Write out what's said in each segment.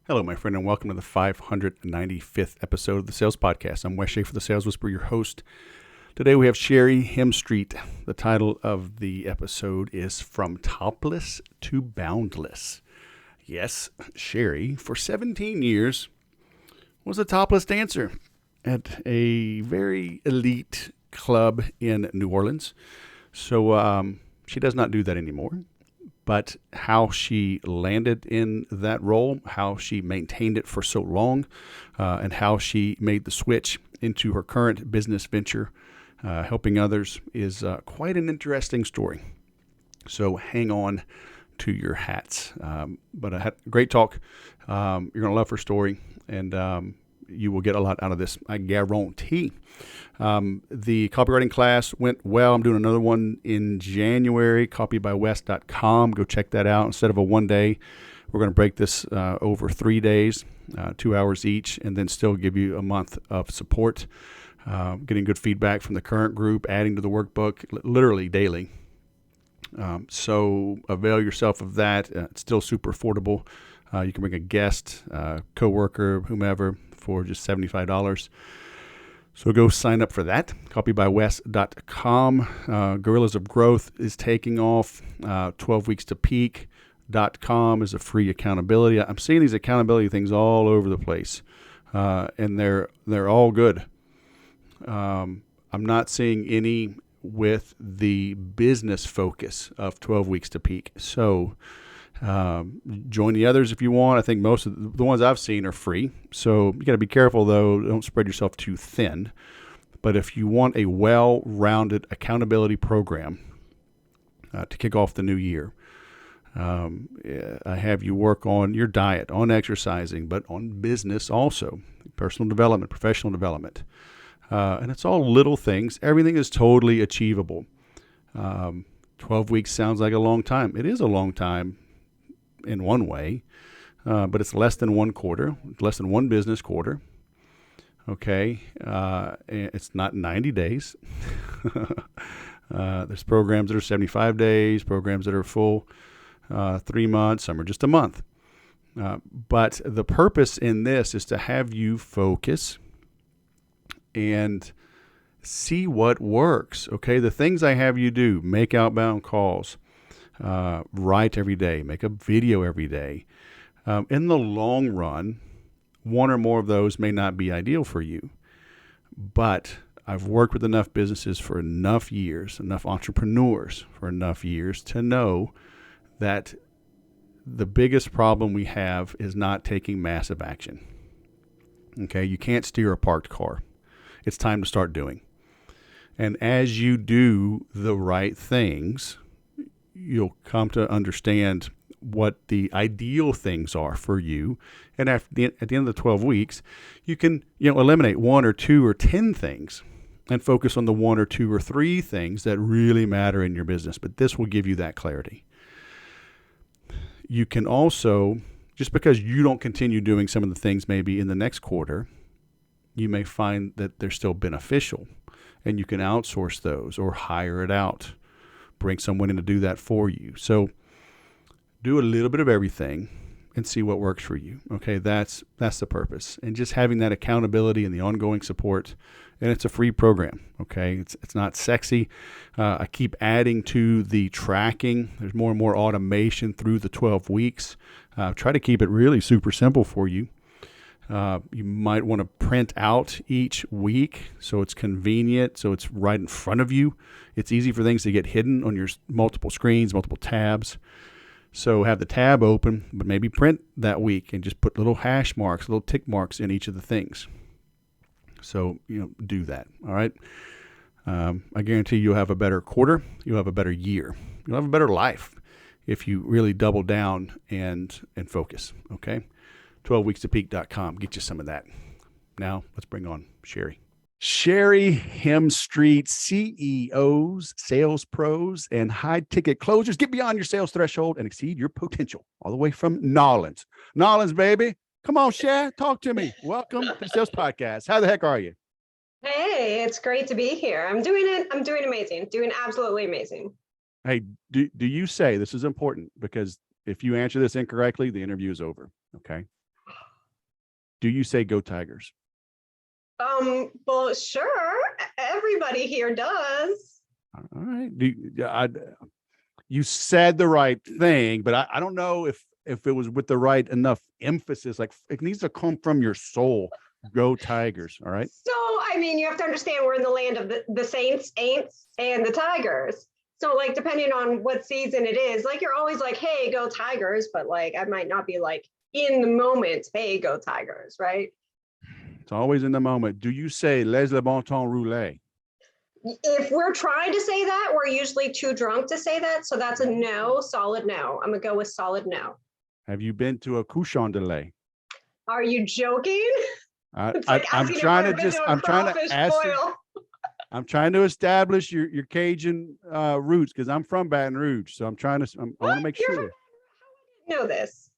Hello, my friend, and welcome to the 595th episode of the Sales Podcast. I'm Wes Schaefer, the Sales Whisperer, your host. Today we have Sherry Hemstreet. The title of the episode is From Topless to Boundless. Yes, Sherry, for 17 years, was a topless dancer at a very elite club in New Orleans. So she does not do that anymore. But how she landed in that role, how she maintained it for so long, and how she made the switch into her current business venture, helping others, is quite an interesting story. So hang on to your hats. But I had a great talk. You're going to love her story, and you will get a lot out of this, I guarantee. The copywriting class went well. I'm doing another one in January, copybywest.com. Go check that out. Instead of a 1 day, we're going to break this over 3 days, 2 hours each, and then still give you a month of support, getting good feedback from the current group, adding to the workbook literally daily. So avail yourself of that. It's still super affordable. You can bring a guest, coworker, whomever, for just $75. So go sign up for that, copybywest.com. Gorillas of Growth is taking off. 12 weeks to peak.com is a free accountability. I'm seeing these accountability things all over the place, and they're all good. I'm not seeing any with the business focus of 12 weeks to peak. So join the others if you want. I think most of the ones I've seen are free. So you got to be careful, though. Don't spread yourself too thin. But if you want a well-rounded accountability program to kick off the new year, I have you work on your diet, on exercising, but on business also, personal development, professional development. And it's all little things. Everything is totally achievable. 12 weeks sounds like a long time. It is a long time in one way, but it's less than one quarter, less than one business quarter. Okay. It's not 90 days. There's programs that are 75 days, programs that are full 3 months, some are just a month. But the purpose in this is to have you focus and see what works. Okay. The things I have you do: make outbound calls, write every day, make a video every day. In the long run, one or more of those may not be ideal for you, but I've worked with enough businesses for enough years, enough entrepreneurs for enough years to know that the biggest problem we have is not taking massive action. Okay, you can't steer a parked car. It's time to start doing. And as you do the right things, you'll come to understand what the ideal things are for you. And at the end of the 12 weeks, you can eliminate 1 or 2 or 10 things and focus on the 1 or 2 or 3 things that really matter in your business. But this will give you that clarity. You can also, just because you don't continue doing some of the things maybe in the next quarter, you may find that they're still beneficial, and you can outsource those or hire it out. Bring someone in to do that for you. So do a little bit of everything and see what works for you. Okay, that's the purpose. And just having that accountability and the ongoing support. And it's a free program. Okay, it's not sexy. I keep adding to the tracking. There's more and more automation through the 12 weeks. Try to keep it really super simple for you. You might want to print out each week so it's convenient, so it's right in front of you. It's easy for things to get hidden on your multiple screens, multiple tabs. So have the tab open, but maybe print that week and just put little hash marks, little tick marks in each of the things. So, do that. All right. I guarantee you'll have a better quarter. You'll have a better year. You'll have a better life if you really double down and focus. Okay. 12weekstopeak.com. Get you some of that. Now let's bring on Sherry. Sherry Hemstreet, CEOs, sales pros, and high-ticket closers. Get beyond your sales threshold and exceed your potential. All the way from Nolans. Nolans, baby. Come on, Sher. Talk to me. Welcome to the Sales Podcast. How the heck are you? Hey, it's great to be here. I'm doing amazing. Doing absolutely amazing. Hey, do you say, this is important, because if you answer this incorrectly, the interview is over. Okay. Do you say go Tigers? Well, sure. Everybody here does. All right. You said the right thing, but I don't know if it was with the right enough emphasis. Like it needs to come from your soul. Go Tigers. All right. So, I mean, you have to understand we're in the land of the Saints, Aints, and the Tigers. So, like, depending on what season it is, like, you're always like, hey, go Tigers. But, like, I might not be like in the moment, hey, go Tigers, right? It's always in the moment. Do you say les le bon temps roulé? If we're trying to say that, we're usually too drunk to say that. So that's a no, solid no. I'm going to go with solid no. Have you been to a couchon de lait? Are you joking? I'm trying to ask you, I'm trying to establish your Cajun roots because I'm from Baton Rouge. So I want to make sure. Know this.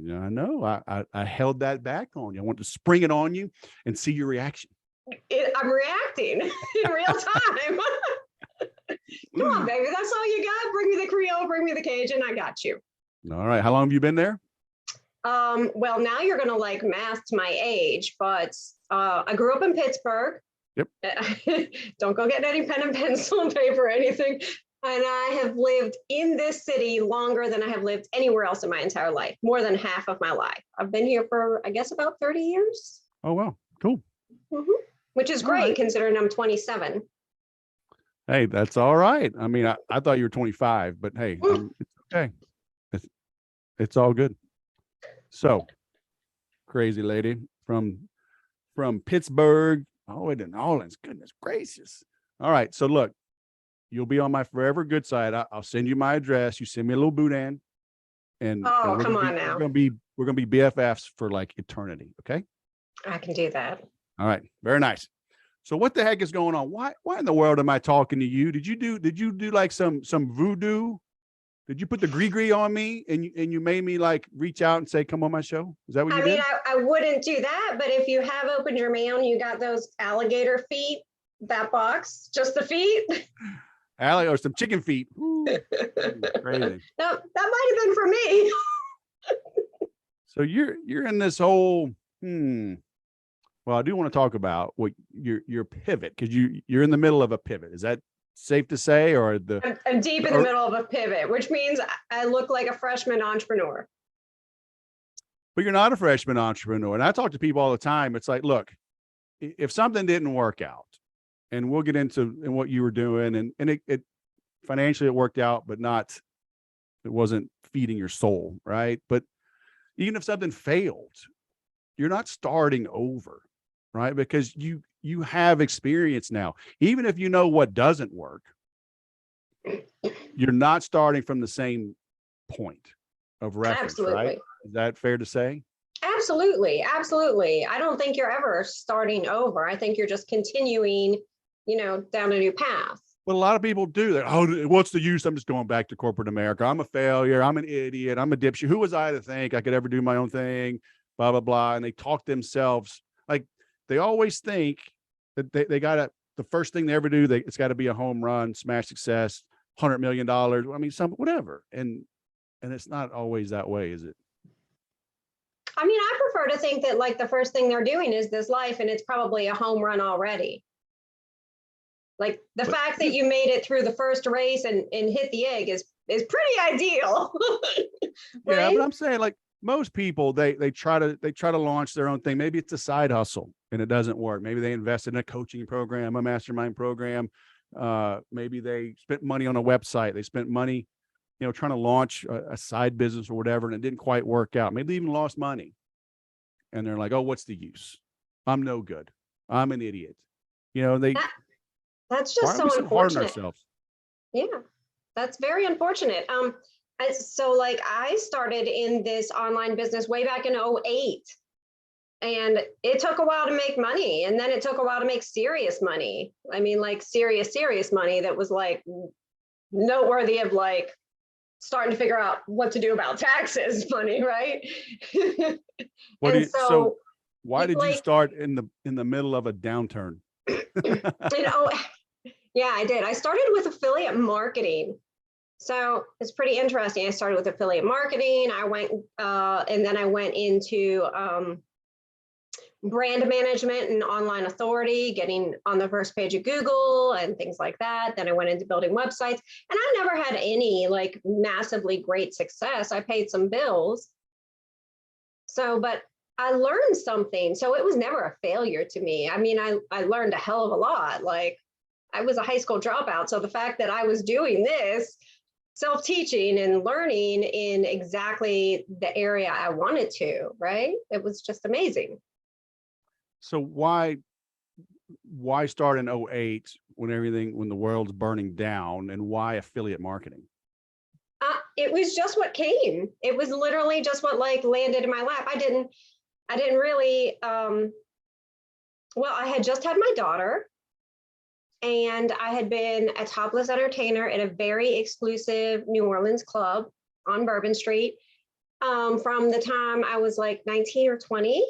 Yeah, I know. I held that back on you. I want to spring it on you and see your reaction. I'm reacting in real time. Come on, baby. That's all you got. Bring me the Creole, bring me the Cajun. I got you. All right. How long have you been there? Well, now you're gonna like mask my age, but I grew up in Pittsburgh. Yep. Don't go getting any pen and pencil and paper or anything. And I have lived in this city longer than I have lived anywhere else in my entire life, more than half of my life. I've been here for, I guess, about 30 years. Oh, wow. Cool. Mm-hmm. Which is great right. Considering I'm 27. Hey, that's all right. I mean, I thought you were 25, but hey, it's okay. It's all good. So, crazy lady from Pittsburgh all the way to New Orleans. Goodness gracious. All right. So look, you'll be on my forever good side. I'll send you my address. You send me a little boudin, and come on now. We're gonna be BFFs for like eternity. Okay. I can do that. All right. Very nice. So what the heck is going on? Why in the world am I talking to you? Did you do like some voodoo? Did you put the gree on me and you made me like reach out and say, come on my show? Is that what you did? I mean, I wouldn't do that, but if you have opened your mail and you got those alligator feet, that box, just the feet. Or some chicken feet. Ooh, crazy. No, that might have been for me. So you're in this whole, well, I do want to talk about what your pivot, because you're in the middle of a pivot. Is that safe to say? Or I'm deep in the middle of a pivot, which means I look like a freshman entrepreneur. But you're not a freshman entrepreneur. And I talk to people all the time. It's like, look, if something didn't work out, and we'll get into what you were doing, and it financially it worked out, but it wasn't feeding your soul, right? But even if something failed, you're not starting over, right? Because you have experience now. Even if you know what doesn't work, you're not starting from the same point of reference. Absolutely. Right? Is that fair to say? Absolutely. Absolutely. I don't think you're ever starting over. I think you're just continuing, down a new path. But a lot of people do that. Oh, what's the use? I'm just going back to corporate America. I'm a failure. I'm an idiot. I'm a dipshit. Who was I to think I could ever do my own thing? Blah, blah, blah. And they talk themselves, like they always think that they got the first thing they ever do, it's got to be a home run, smash success, $100 million. I mean, whatever. And it's not always that way, is it? I mean, I prefer to think that like the first thing they're doing is this life, and it's probably a home run already. Like the fact that you made it through the first race and hit the egg is pretty ideal. Right? Yeah, but I'm saying like most people, they try to launch their own thing. Maybe it's a side hustle and it doesn't work. Maybe they invested in a coaching program, a mastermind program. Maybe they spent money on a website. They spent money, trying to launch a side business or whatever, and it didn't quite work out. Maybe they even lost money. And they're like, oh, what's the use? I'm no good. I'm an idiot. That's just so unfortunate. Yeah, that's very unfortunate. So like I started in this online business way back in 2008, and it took a while to make money, and then it took a while to make serious money. I mean, like serious money that was like noteworthy of like starting to figure out what to do about taxes money, right? So why did you start in the middle of a downturn? Yeah, I did. I started with affiliate marketing. So it's pretty interesting. I started with affiliate marketing. I went, and then I went into brand management and online authority, getting on the first page of Google and things like that. Then I went into building websites, and I never had any like massively great success. I paid some bills. So, but I learned something. So it was never a failure to me. I mean, I learned a hell of a lot. Like, I was a high school dropout. So the fact that I was doing this self-teaching and learning in exactly the area I wanted to, right? It was just amazing. So why start in '08 when the world's burning down, and why affiliate marketing? It was just what came. It was literally just what like landed in my lap. I didn't really, well, I had just had my daughter, and I had been a topless entertainer at a very exclusive New Orleans club on Bourbon Street from the time I was like 19 or 20.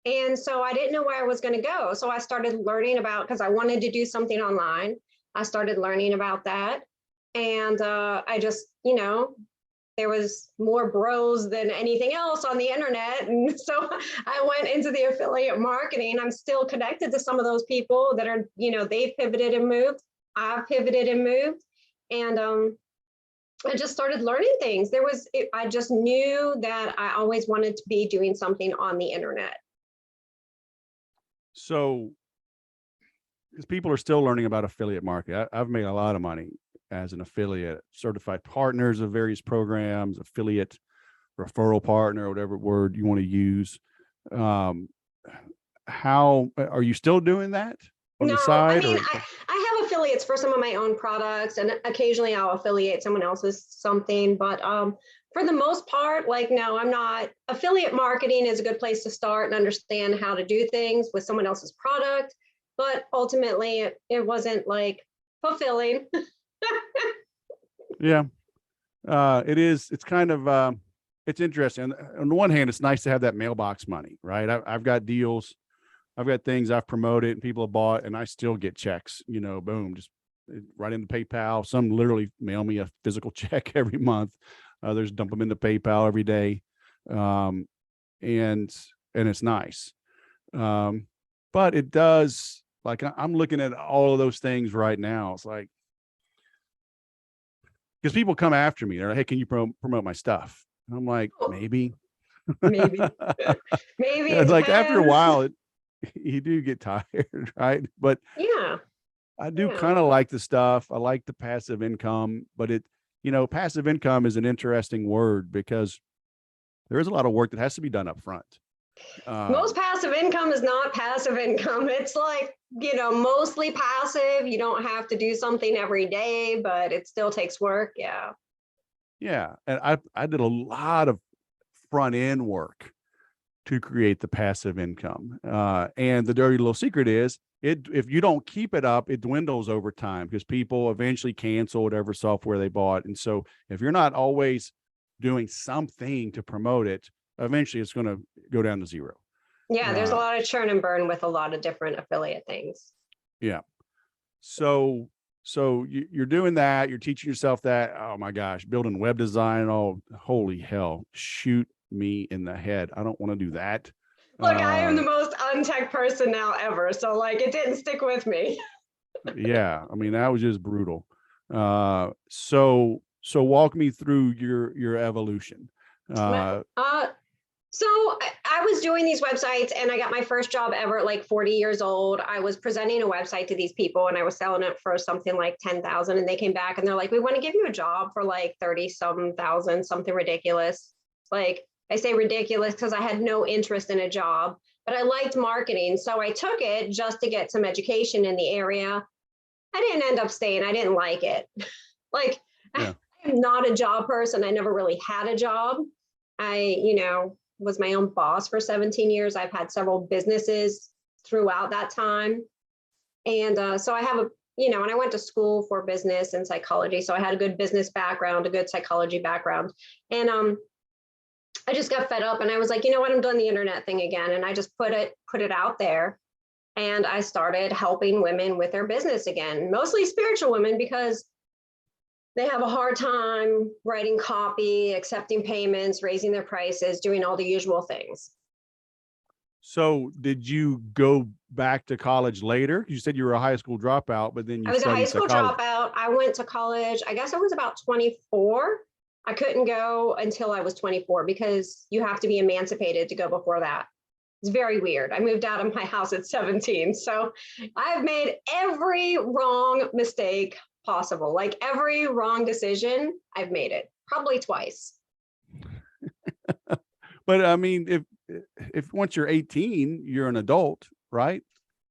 And so I didn't know where I was going to go. So I started learning about, because I wanted to do something online. I started learning about that. And I just, there was more bros than anything else on the internet. And so I went into the affiliate marketing. I'm still connected to some of those people that are, they've pivoted and moved. I've pivoted and moved. And I just started learning things. I just knew that I always wanted to be doing something on the internet. So, because people are still learning about affiliate marketing, I've made a lot of money as an affiliate, certified partners of various programs, affiliate referral partner, whatever word you want to use. How are you still doing that on the side? I mean, I have affiliates for some of my own products, and occasionally I'll affiliate someone else's something, but for the most part, like, no, I'm not. Affiliate marketing is a good place to start and understand how to do things with someone else's product, but ultimately it wasn't like fulfilling. Yeah, it is. It's kind of, it's interesting. On the one hand, it's nice to have that mailbox money, right? I've got deals, I've got things I've promoted and people have bought, and I still get checks, boom, just right into PayPal. Some literally mail me a physical check every month. Others dump them into PayPal every day. And it's nice. But it does, like, I'm looking at all of those things right now. It's like, because people come after me. They're like, hey, can you promote my stuff? And I'm like, maybe. Maybe. Maybe. It's like after a while, you do get tired, right? But yeah, I do kind of like the stuff. I like the passive income, but passive income is an interesting word because there is a lot of work that has to be done up front. Most passive income is not passive income. It's like, mostly passive. You don't have to do something every day, but it still takes work. Yeah. Yeah. And I did a lot of front end work to create the passive income. And the dirty little secret is if you don't keep it up, it dwindles over time because people eventually cancel whatever software they bought. And so if you're not always doing something to promote it, eventually it's going to go down to zero. Yeah, there's a lot of churn and burn with a lot of different affiliate things. Yeah. So you're doing that. You're teaching yourself that. Oh my gosh, building web design. Oh, holy hell. Shoot me in the head. I don't want to do that. Look, I am the most untech person now ever. So like it didn't stick with me. Yeah. I mean, that was just brutal. So walk me through your evolution. So I was doing these websites and I got my first job ever at like 40 years old. I was presenting a website to these people and I was selling it for something like 10,000, and they came back and they're like, we want to give you a job for like 30-some thousand, something ridiculous. Like, I say ridiculous because I had no interest in a job, but I liked marketing. So I took it just to get some education in the area. I didn't end up staying. I didn't like it. Like, yeah. I'm not a job person. I never really had a job. I, was my own boss for 17 years. I've had several businesses throughout that time. And so I have and I went to school for business and psychology. So I had a good business background, a good psychology background. And I just got fed up and I was like, you know what, I'm doing the internet thing again. And I just put it out there. And I started helping women with their business again, mostly spiritual women, because they have a hard time writing copy, accepting payments, raising their prices, doing all the usual things. So did you go back to college later? You said you were a high school dropout, but then I you was a high studied school psychology. dropout. I went to college, I guess I was about 24. I couldn't go until I was 24 because you have to be emancipated to go before that. It's very weird. I moved out of my house at 17. So I've made every wrong mistake possible. Like every wrong decision, I've made it probably twice. But I mean, if once you're 18, you're an adult, right?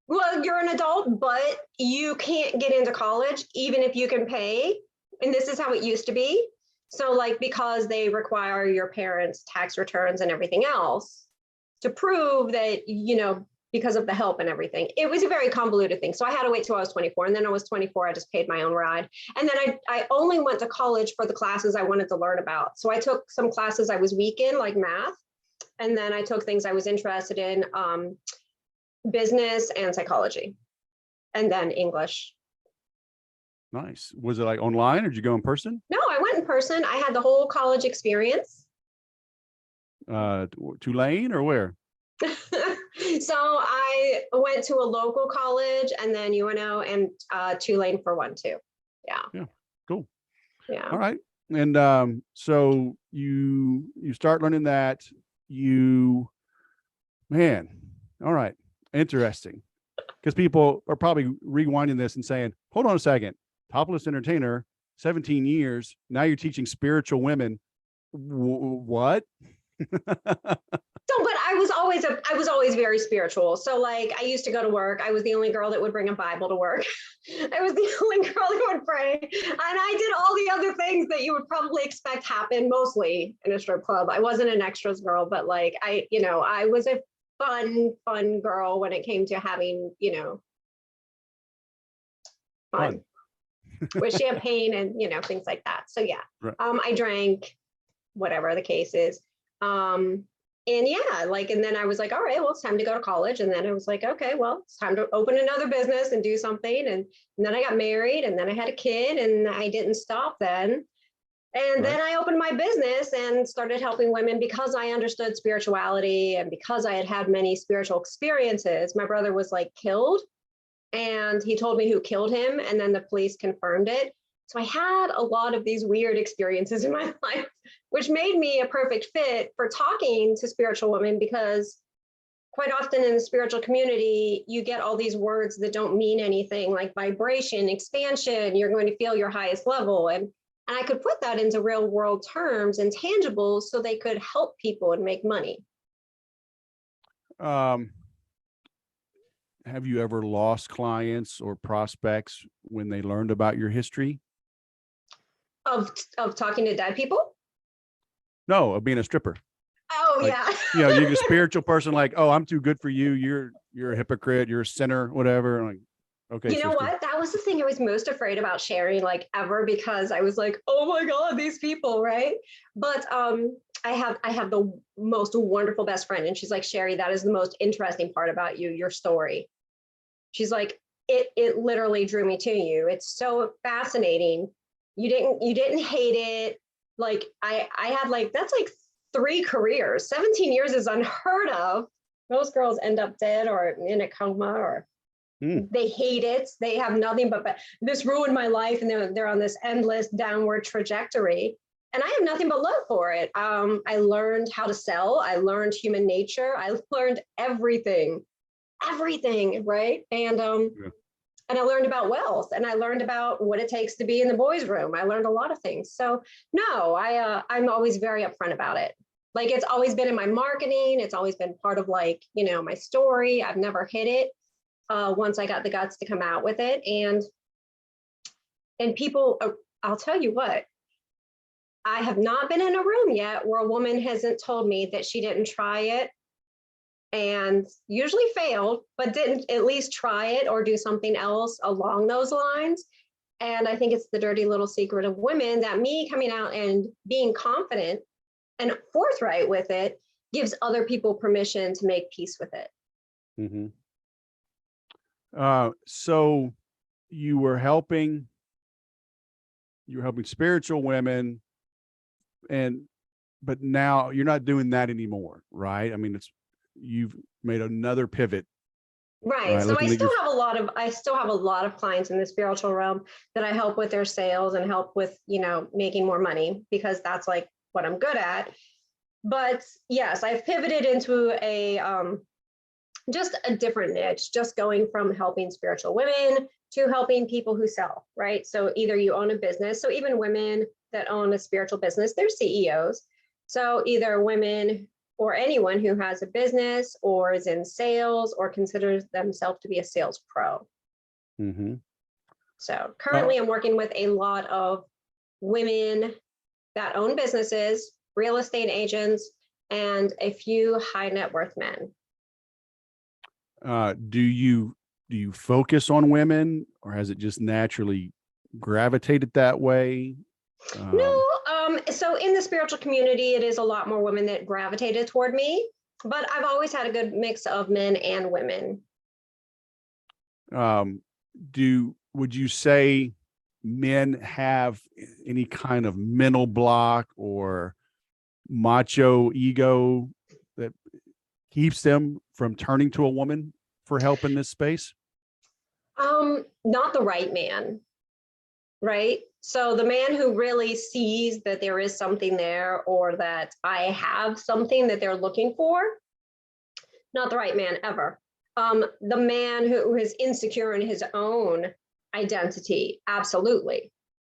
Well, you're an adult, but you can't get into college even if you can pay. And this is how it used to be. So, like, because they require your parents' tax returns and everything else to prove that, because of the help and everything. It was a very convoluted thing. So I had to wait till I was 24. And then I was 24, I just paid my own ride. And then I only went to college for the classes I wanted to learn about. So I took some classes I was weak in, like math. And then I took things I was interested in, business and psychology, and then English. Nice. Was it like online or did you go in person? No, I went in person. I had the whole college experience. Tulane or where? So I went to a local college and then UNO and Tulane for one too. Yeah. Yeah. Cool. Yeah. All right. And so you start learning that man, all right. Interesting. Because people are probably rewinding this and saying, hold on a second, Topless entertainer, 17 years. Now you're teaching spiritual women. What? So, but I was always very spiritual. So like I used to go to work. I was the only girl that would bring a Bible to work. I was the only girl that would pray. And I did all the other things that you would probably expect happen mostly in a strip club. I wasn't an extras girl, but like I was a fun girl when it came to having, fun with champagne and, things like that. So yeah, Right. I drank, whatever the case is. And yeah, and then I was like, all right, well, it's time to go to college. And then I was like, okay, well, it's time to open another business and do something. And then I got married and then I had a kid and I didn't stop then. And then I opened my business and started helping women because I understood spirituality and because I had had many spiritual experiences. My brother was killed and he told me who killed him. And then the police confirmed it. So I had a lot of these weird experiences in my life, which made me a perfect fit for talking to spiritual women because quite often in the spiritual community, you get all these words that don't mean anything like vibration, expansion, you're going to feel your highest level. And I could put that into real world terms and tangibles so they could help people and make money. Have you ever lost clients or prospects when they learned about your history? Of talking to dead people? No, of being a stripper. Oh, yeah. You're a spiritual person, like, oh, I'm too good for you. You're a hypocrite. You're a sinner, whatever. I'm like, okay, you know sister. what? That was the thing I was most afraid about sharing ever because I was like, oh my God, these people, right? But I have the most wonderful best friend, and she's like, Sherry, that is the most interesting part about you, your story. She's like, it literally drew me to you. It's so fascinating. You didn't hate it. I had that's 3 careers. 17 years is unheard of. Most girls end up dead or in a coma or they hate it. They have nothing but this ruined my life, and they're on this endless downward trajectory. And I have nothing but love for it. I learned how to sell. I learned human nature. I learned everything, right? And I learned about wealth, and I learned about what it takes to be in the boys' room. I learned a lot of things. So no, I'm always very upfront about it. It's always been in my marketing. It's always been part of my story. I've never hid it. Once I got the guts to come out with it, and people, I'll tell you what, I have not been in a room yet where a woman hasn't told me that she didn't try it and usually failed, but didn't at least try it or do something else along those lines. And I think it's the dirty little secret of women that me coming out and being confident and forthright with it gives other people permission to make peace with it. Mm-hmm. So you were helping spiritual women, but now you're not doing that anymore, right? I mean, you've made another pivot. Right. So I still have a lot of clients in the spiritual realm that I help with their sales and help with, making more money, because that's like what I'm good at. But yes, I've pivoted into just a different niche, just going from helping spiritual women to helping people who sell, right? So either you own a business, so even women that own a spiritual business, they're CEOs. So either women or anyone who has a business or is in sales or considers themselves to be a sales pro. Mm-hmm. So currently I'm working with a lot of women that own businesses, real estate agents, and a few high net worth men. Do you focus on women, or has it just naturally gravitated that way? No, so in the spiritual community, it is a lot more women that gravitated toward me, but I've always had a good mix of men and women. Would you say men have any kind of mental block or macho ego that keeps them from turning to a woman for help in this space? Not the right man, right? So the man who really sees that there is something there, or that I have something that they're looking for, not the right man ever. The man who is insecure in his own identity, absolutely.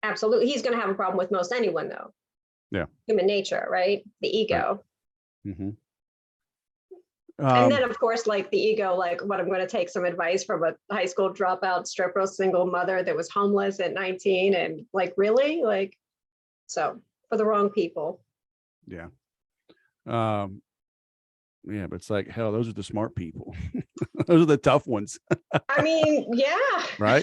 Absolutely. He's going to have a problem with most anyone, though. Yeah. Human nature, right? The ego. Right. Mm-hmm. And then, of course, like the ego, like, what, I'm going to take some advice from a high school dropout, stripper, single mother that was homeless at 19. And like, really? Like, so for the wrong people. Yeah. Yeah, but it's like, hell, those are the smart people. Those are the tough ones. I mean, yeah. Right.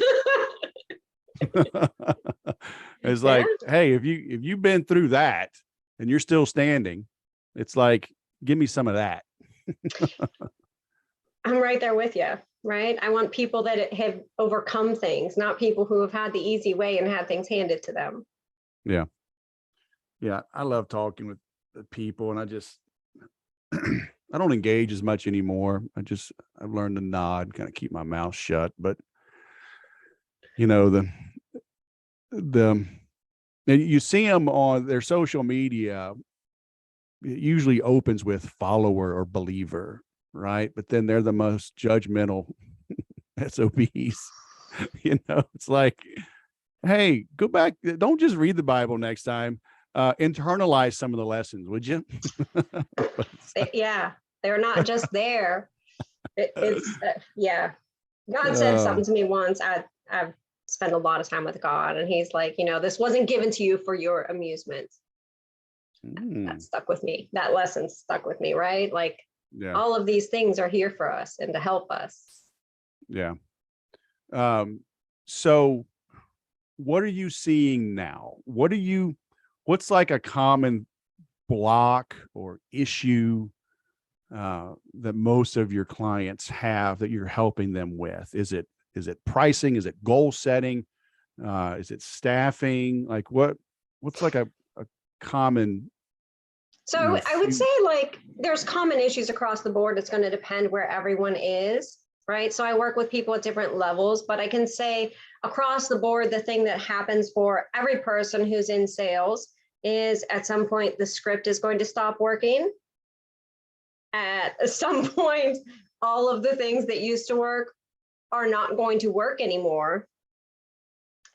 It's like, hey, if you've been through that and you're still standing, it's like, give me some of that. I'm right there with you, right? I want people that have overcome things, not people who have had the easy way and had things handed to them. Yeah. Yeah. I love talking with the people, and I just, I don't engage as much anymore. I've learned to nod, kind of keep my mouth shut. But and you see them on their social media. It usually opens with follower or believer, right? But then they're the most judgmental SOBs. It's like, hey, go back. Don't just read the Bible next time. Internalize some of the lessons, would you? Yeah, they're not just there. Yeah. God said something to me once. I've spent a lot of time with God, and he's like, this wasn't given to you for your amusement. That stuck with me. That lesson stuck with me, right? Like, all of these things are here for us and to help us. Yeah. So what are you seeing now? What's like a common block or issue that most of your clients have that you're helping them with? Is it pricing? Is it goal setting? Is it staffing? Like what's like a common? So I would say, like, there's common issues across the board. It's going to depend where everyone is, right? So I work with people at different levels, but I can say across the board, the thing that happens for every person who's in sales is at some point the script is going to stop working. At some point, all of the things that used to work are not going to work anymore.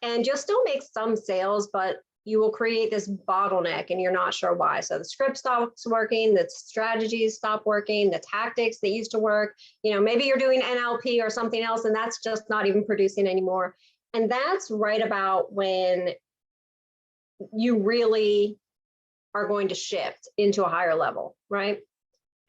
And you'll still make some sales, but you will create this bottleneck and you're not sure why. So the script stops working, the strategies stop working, the tactics that used to work, maybe you're doing NLP or something else, and that's just not even producing anymore. And that's right about when you really are going to shift into a higher level, right?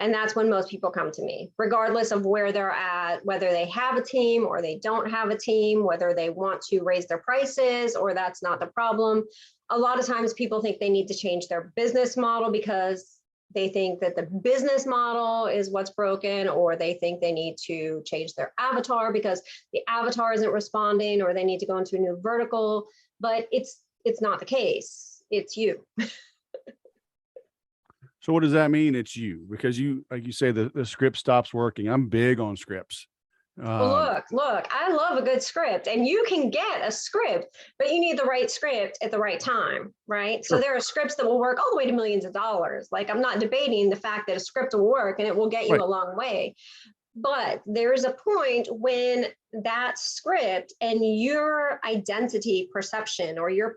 And that's when most people come to me, regardless of where they're at, whether they have a team or they don't have a team, whether they want to raise their prices or that's not the problem. A lot of times people think they need to change their business model because they think that the business model is what's broken, or they think they need to change their avatar because the avatar isn't responding, or they need to go into a new vertical. But it's not the case. It's you. So what does that mean? It's you, because you, like you say, the script stops working. I'm big on scripts. Well, look, I love a good script, and you can get a script, but you need the right script at the right time, right? So Sure. there are scripts that will work all the way to millions of dollars. Like, I'm not debating the fact that a script will work and it will get you Right. a long way. But there's a point when that script and your identity perception, or your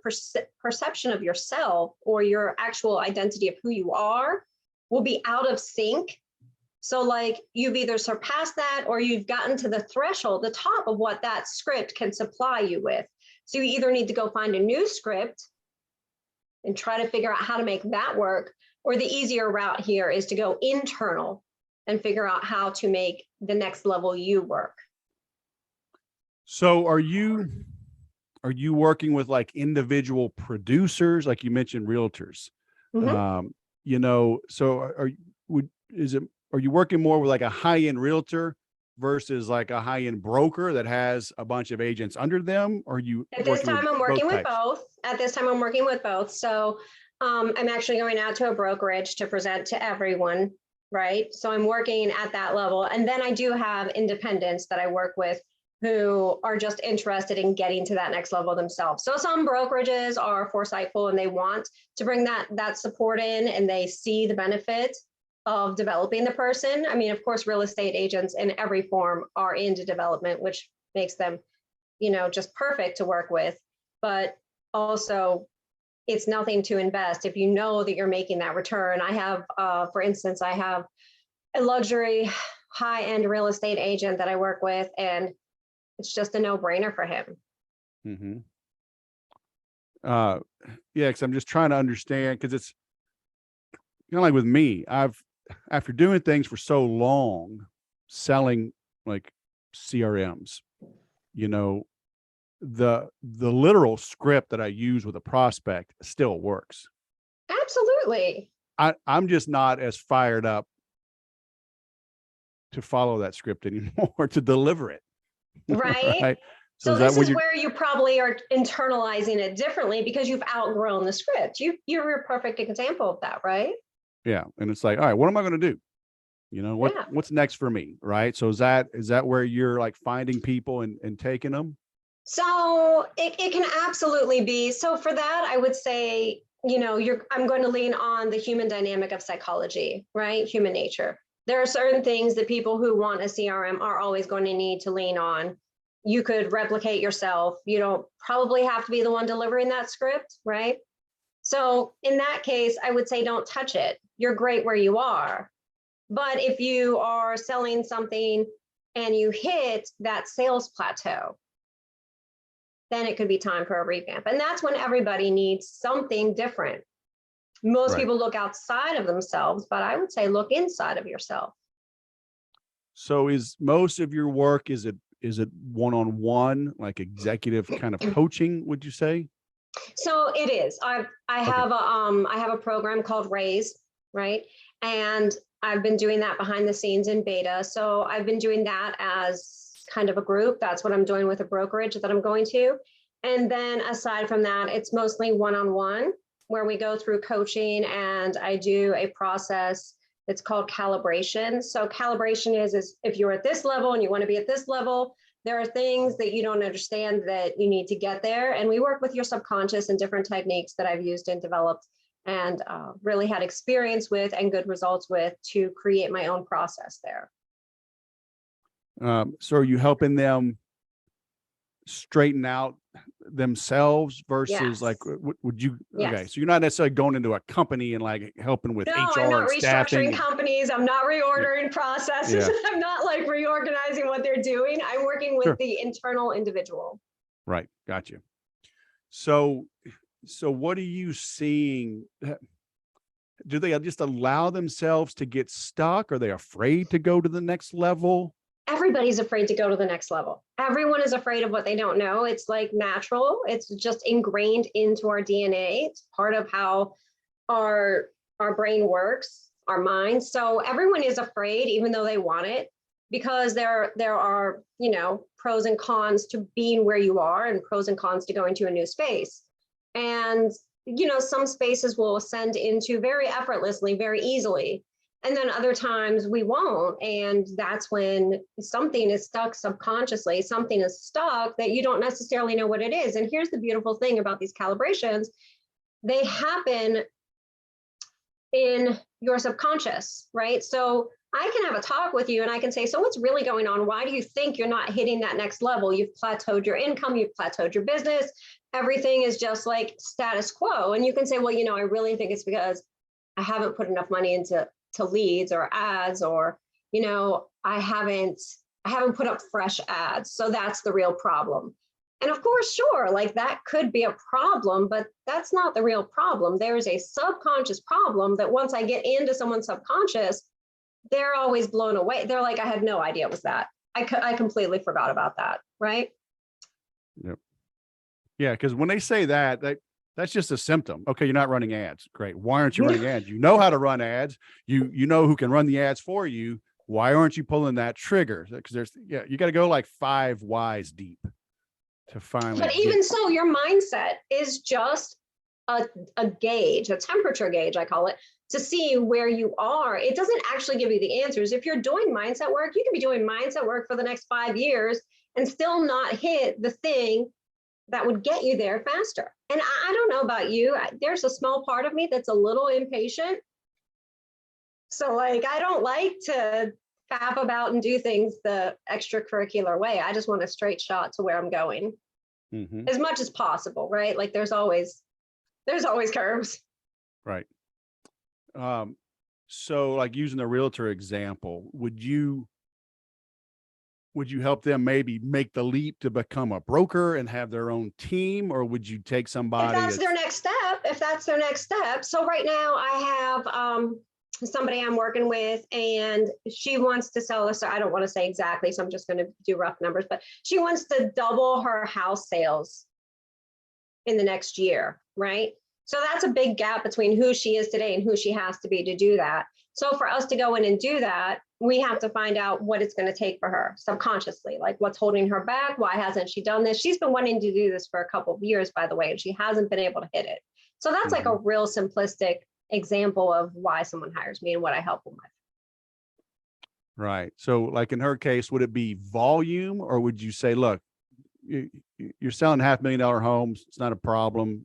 perception of yourself, or your actual identity of who you are, will be out of sync. So like, you've either surpassed that or you've gotten to the threshold, the top of what that script can supply you with. So you either need to go find a new script and try to figure out how to make that work, or the easier route here is to go internal and figure out how to make the next level you work. So are you working with like individual producers, like you mentioned, realtors? Mm-hmm. You know, so are you working more with like a high-end realtor versus like a high-end broker that has a bunch of agents under them? Or are you At this working with time, I'm both working with types? both. At this time, I'm working with both. So I'm actually going out to a brokerage to present to everyone, right? So I'm working at that level. And then I do have independents that I work with who are just interested in getting to that next level themselves. So some brokerages are foresightful and they want to bring that support in, and they see the benefit of developing the person. I mean, of course, real estate agents in every form are into development, which makes them, just perfect to work with. But also, it's nothing to invest if you know that you're making that return. I have, for instance, I have a luxury high-end real estate agent that I work with, and it's just a no-brainer for him. Mm-hmm. Yeah, because I'm just trying to understand, because it's like with me, after doing things for so long, selling like CRMs, you know, the literal script that I use with a prospect still works. Absolutely. I'm just not as fired up to follow that script anymore, to deliver it. Right. Right. So So is that this what is you're where you probably are internalizing it differently because you've outgrown the script. You're a perfect example of that, right? yeah. And it's like, all right, what am I going to do? Yeah. What's next for me? Right. So is that where you're like finding people and taking them? So it can absolutely be. So for that, I would say, I'm going to lean on the human dynamic of psychology, right? Human nature. There are certain things that people who want a CRM are always going to need to lean on. You could replicate yourself. You don't probably have to be the one delivering that script, right? So in that case, I would say don't touch it. You're great where you are. But if you are selling something and you hit that sales plateau, then it could be time for a revamp. And that's when everybody needs something different. Most Right. people look outside of themselves, but I would say look inside of yourself. So is most of your work, is it one-on-one, like executive kind of coaching, would you say? So it is. Okay. I have a program called Raise, right? And I've been doing that behind the scenes in beta. So I've been doing that as kind of a group. That's what I'm doing with a brokerage that I'm going to. And then aside from that, it's mostly one-on-one where we go through coaching, and I do a process that's called calibration. So calibration is if you're at this level and you want to be at this level, there are things that you don't understand that you need to get there. And we work with your subconscious and different techniques that I've used and developed and really had experience with and good results with to create my own process there. So are you helping them straighten out themselves versus like, Yes. would you, okay. Yes. So you're not necessarily going into a company and like helping with No, I'm HR not and restructuring staffing. companies. I'm not Yeah. reordering processes. Yeah. I'm not like reorganizing what they're doing. I'm working with Sure. the internal individual. Right. Got you. So, what are you seeing? Do they just allow themselves to get stuck? Are they afraid to go to the next level? Everybody's afraid to go to the next level. Everyone is afraid of what they don't know. It's like natural. It's just ingrained into our DNA. It's part of how our brain works, our minds. So everyone is afraid, even though they want it, because there are, pros and cons to being where you are and pros and cons to going to a new space. And some spaces will ascend into very effortlessly, very easily. And then other times we won't. And that's when something is stuck subconsciously, something is stuck that you don't necessarily know what it is. And here's the beautiful thing about these calibrations. They happen in your subconscious, right? So I can have a talk with you and I can say, so what's really going on? Why do you think you're not hitting that next level? You've plateaued your income, you've plateaued your business. Everything is just like status quo. And you can say, well, I really think it's because I haven't put enough money into leads or ads, or, I haven't put up fresh ads. So that's the real problem. And of course, sure, like that could be a problem, but that's not the real problem. There's a subconscious problem that once I get into someone's subconscious, they're always blown away. They're like, I had no idea it was that. I completely forgot about that. Right. Yep. Yeah. Because when they say that's just a symptom. Okay. You're not running ads. Great. Why aren't you running ads? You know how to run ads. You know who can run the ads for you. Why aren't you pulling that trigger? Because you got to go like 5 whys deep to finally. But even so, your mindset is just a gauge, a temperature gauge, I call it, to see where you are. It doesn't actually give you the answers. If you're doing mindset work, you can be doing mindset work for the next 5 years and still not hit the thing that would get you there faster. And I don't know about you, there's a small part of me that's a little impatient. So like, I don't like to faff about and do things the extracurricular way. I just want a straight shot to where I'm going as much as possible, right? Like there's always curves. Right. So like using the realtor example, would you help them maybe make the leap to become a broker and have their own team, or would you take somebody? If that's their next step. So right now I have somebody I'm working with, and she wants to sell us. So I don't want to say exactly, so I'm just going to do rough numbers, but she wants to double her house sales in the next year, right? So that's a big gap between who she is today and who she has to be to do that. So for us to go in and do that, we have to find out what it's going to take for her subconsciously, like what's holding her back. Why hasn't she done this? She's been wanting to do this for a couple of years, by the way, and she hasn't been able to hit it. So that's like a real simplistic example of why someone hires me and what I help them with. Right. So like in her case, would it be volume, or would you say, look, you're selling $500,000 homes. It's not a problem.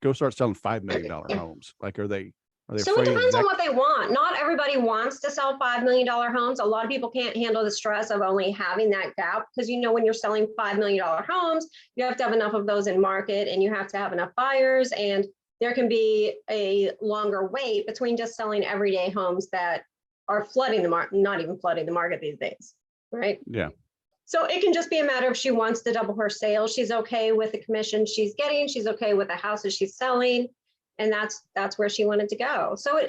Go start selling $5 million homes. Like, are they so it depends on what they want. Not everybody wants to sell $5 million homes. A lot of people can't handle the stress of only having that gap, because when you're selling $5 million homes, you have to have enough of those in market, and you have to have enough buyers, and there can be a longer wait between just selling everyday homes that are flooding the market, not even flooding the market these days, right? Yeah. So it can just be a matter of she wants to double her sales. She's okay with the commission she's getting. She's okay with the houses she's selling. And that's where she wanted to go. So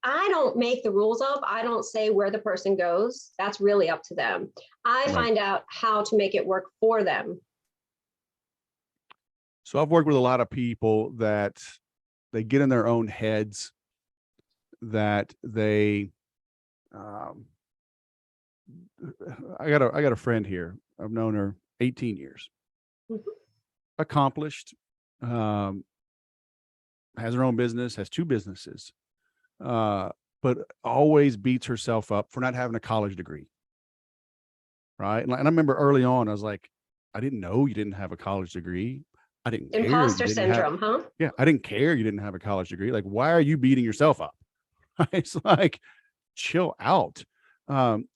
I don't make the rules up. I don't say where the person goes. That's really up to them. I find out how to make it work for them. So I've worked with a lot of people that they get in their own heads, that they, I got a friend here. I've known her 18 years, accomplished, has her own business, has 2 businesses, but always beats herself up for not having a college degree. Right. And I remember early on, I was like, I didn't know you didn't have a college degree. I didn't care. Imposter syndrome, huh? Yeah. I didn't care you didn't have a college degree. Like, why are you beating yourself up? It's like, chill out.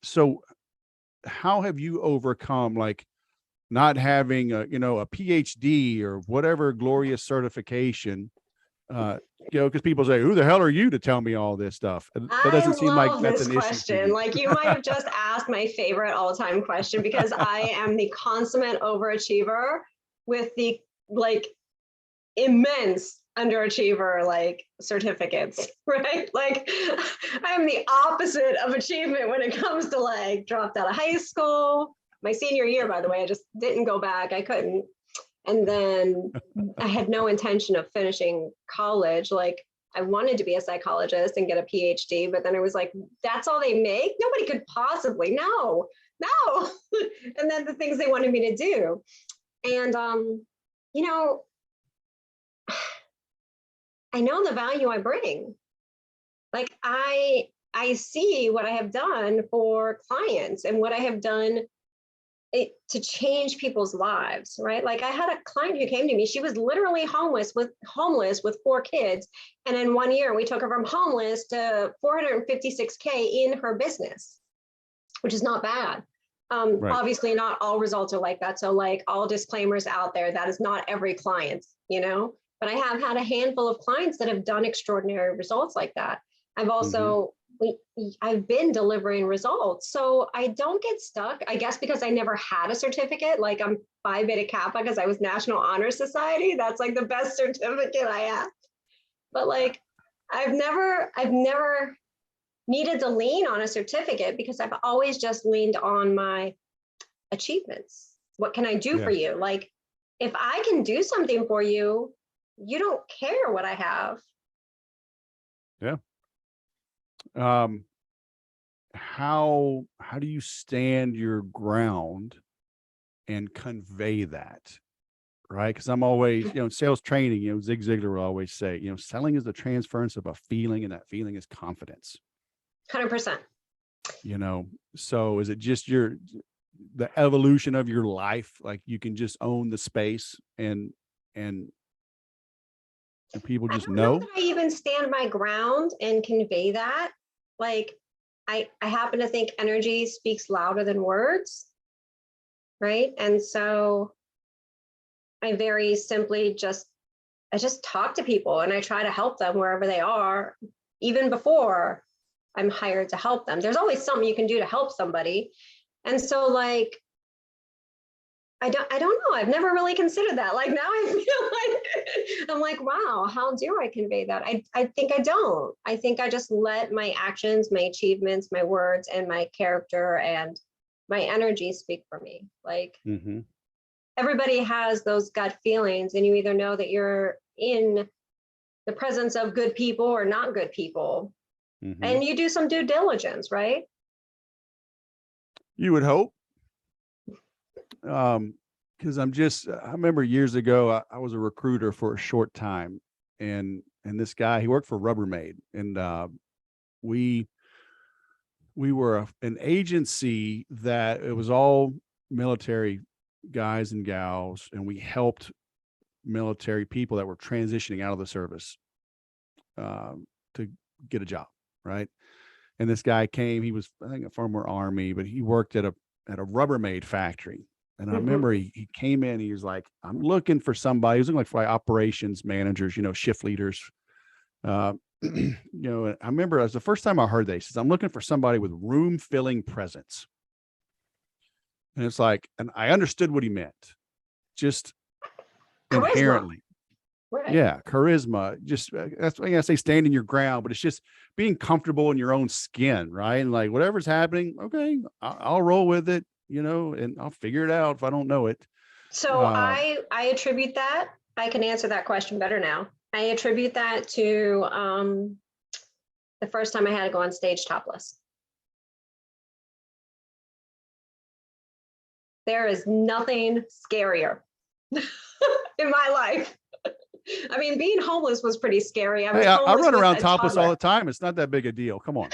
So how have you overcome like not having a PhD or whatever glorious certification? Because people say, who the hell are you to tell me all this stuff? That doesn't seem like that's an question. issue. Like, you might have just asked my favorite all-time question, because I am the consummate overachiever with the like immense underachiever like certificates, right? Like, I'm the opposite of achievement when it comes to like dropped out of high school. My senior year, by the way, I just didn't go back. I couldn't. And then I had no intention of finishing college. Like, I wanted to be a psychologist and get a PhD, but then I was like, that's all they make? Nobody could possibly, no. And then the things they wanted me to do. And, I know the value I bring. Like I see what I have done for clients and what I have done to change people's lives, right? Like I had a client who came to me, she was literally homeless with 4 kids. And in 1 year, we took her from homeless to 456K in her business, which is not bad. Right. Obviously not all results are like that. So like all disclaimers out there, that is not every client, but I have had a handful of clients that have done extraordinary results like that. I've also, I've been delivering results. So I don't get stuck, I guess, because I never had a certificate. Like I'm Phi Beta Kappa because I was National Honor Society. That's like the best certificate I have. But like, I've never needed to lean on a certificate because I've always just leaned on my achievements. What can I do for you? Like, if I can do something for you, you don't care what I have. Yeah. How do you stand your ground and convey that? Right. Because I'm always, sales training, Zig Ziglar will always say, selling is the transference of a feeling, and that feeling is confidence. 100%. So is it just the evolution of your life? Like you can just own the space and people just know that I even stand my ground and convey that. Like I happen to think energy speaks louder than words. Right. And so I very simply I just talk to people and I try to help them wherever they are, even before I'm hired to help them. There's always something you can do to help somebody. And so like, I don't know. I've never really considered that. Like now I feel like, I'm like, wow, how do I convey that? I think I don't. I think I just let my actions, my achievements, my words, and my character and my energy speak for me. Like everybody has those gut feelings, and you either know that you're in the presence of good people or not good people. And you do some due diligence, right? You would hope. Because I remember years ago, I was a recruiter for a short time, and this guy, he worked for Rubbermaid, and we were an agency that it was all military guys and gals, and we helped military people that were transitioning out of the service to get a job, right? And this guy came, he was, I think, a former Army, but he worked at a Rubbermaid factory. And I remember he came in, he was like, I'm looking for somebody. He was looking like for operations managers, shift leaders. I remember it was the first time I heard that. He says, I'm looking for somebody with room filling presence. And it's like, and I understood what he meant. Just charisma. Inherently. Right. Yeah. Charisma. Just, that's why I say standing your ground, but it's just being comfortable in your own skin. Right. And like, whatever's happening, okay, I'll roll with it. And I'll figure it out if I don't know it. So I attribute that. I can answer that question better now. I attribute that to the first time I had to go on stage topless. There is nothing scarier in my life. I mean, being homeless was pretty scary. I run around topless all the time. It's not that big a deal. Come on.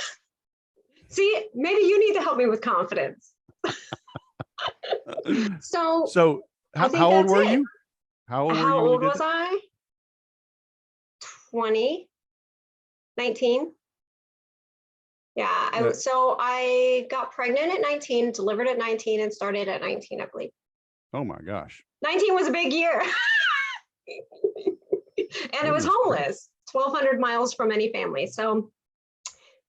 See, maybe you need to help me with confidence. So how old were you? How old was I? 20, 19. Yeah. So I got pregnant at 19, delivered at 19, and started at 19, I believe. Oh my gosh. 19 was a big year. And I was homeless, 1,200 miles from any family. So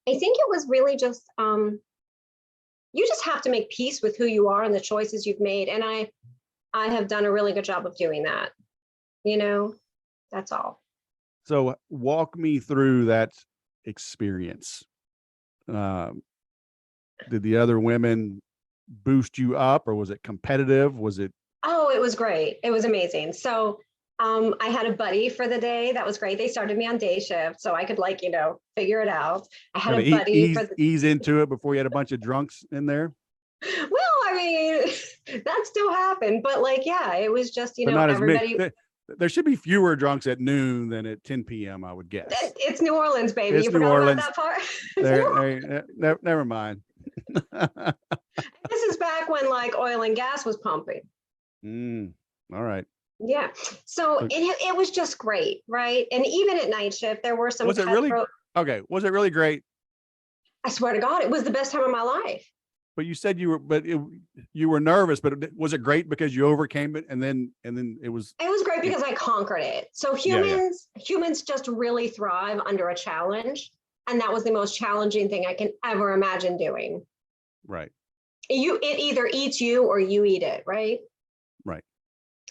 I think it was really just, you just have to make peace with who you are and the choices you've made. And I have done a really good job of doing that. That's all. So walk me through that experience. Did the other women boost you up, or was it competitive? Was it? Oh, it was great. It was amazing. So I had a buddy for the day. That was great. They started me on day shift, so I could figure it out. I had a buddy ease into it before you had a bunch of drunks in there. Well, I mean, that still happened, but yeah, it was just, but not everybody. there should be fewer drunks at noon than at 10 p.m. I would guess. It's New Orleans, baby. It's You New forgot about Orleans. that part? Never mind. This is back when like oil and gas was pumping. All right. Yeah. So it was just great, right? And even at night shift, there were some. Was it really okay? Was it really great? I swear to God, it was the best time of my life. But you said you were nervous, but was it great because you overcame it, and then it was. It was great because I conquered it. So humans just really thrive under a challenge, and that was the most challenging thing I can ever imagine doing. Right. It either eats you or you eat it, right? Right.